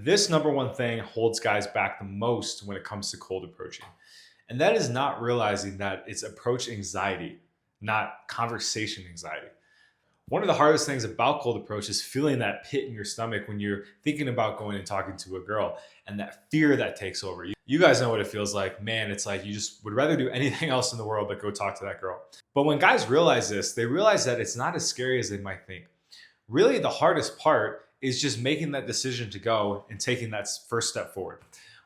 This number one thing holds guys back the most when it comes to cold approaching. And that is not realizing that it's approach anxiety, not conversation anxiety. One of the hardest things about cold approach is feeling that pit in your stomach when you're thinking about going and talking to a girl and that fear that takes over. You guys know what it feels like. Man, it's like you just would rather do anything else in the world but go talk to that girl. But when guys realize this, they realize that it's not as scary as they might think. Really, the hardest part is just making that decision to go and taking that first step forward.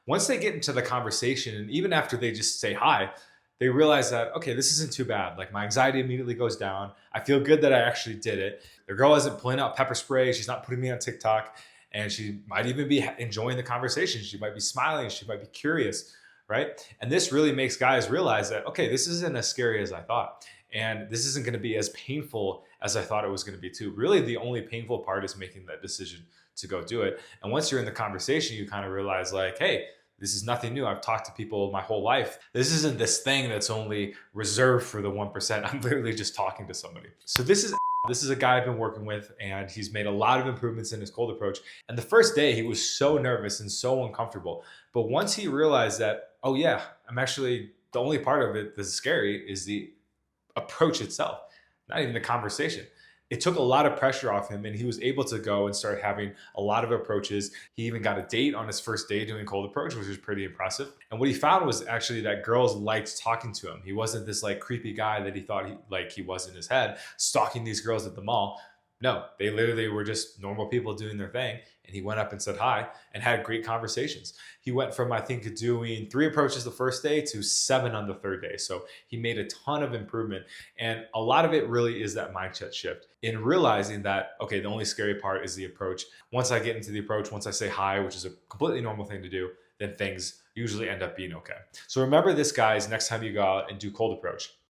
Once they get into the conversation, and even after they just say hi, they realize that, okay, this isn't too bad. Like my anxiety immediately goes down. I feel good that I actually did it. The girl isn't pulling out pepper spray. She's not putting me on TikTok. And she might even be enjoying the conversation. She might be smiling. She might be curious, right? And this really makes guys realize that, okay, this isn't as scary as I thought. And this isn't going to be as painful as I thought it was going to be too. Really, the only painful part is making that decision to go do it. And once you're in the conversation, you kind of realize like, hey, this is nothing new. I've talked to people my whole life. This isn't this thing that's only reserved for the 1%. I'm literally just talking to somebody. So this is a guy I've been working with, and he's made a lot of improvements in his cold approach. And the first day he was so nervous and so uncomfortable. But once he realized that, oh yeah, I'm actually, the only part of it that's scary is the approach itself, not even the conversation. It took a lot of pressure off him, and he was able to go and start having a lot of approaches. He even got a date on his first day doing cold approach, which was pretty impressive. And what he found was actually that girls liked talking to him. He wasn't this like creepy guy that he thought he was in his head, stalking these girls at the mall. No, they literally were just normal people doing their thing. And he went up and said hi and had great conversations. He went from, I think, doing 3 approaches the first day to 7 on the third day. So he made a ton of improvement. And a lot of it really is that mindset shift in realizing that, okay, the only scary part is the approach. Once I get into the approach, once I say hi, which is a completely normal thing to do, then things usually end up being okay. So remember this, guys, next time you go out and do cold approach.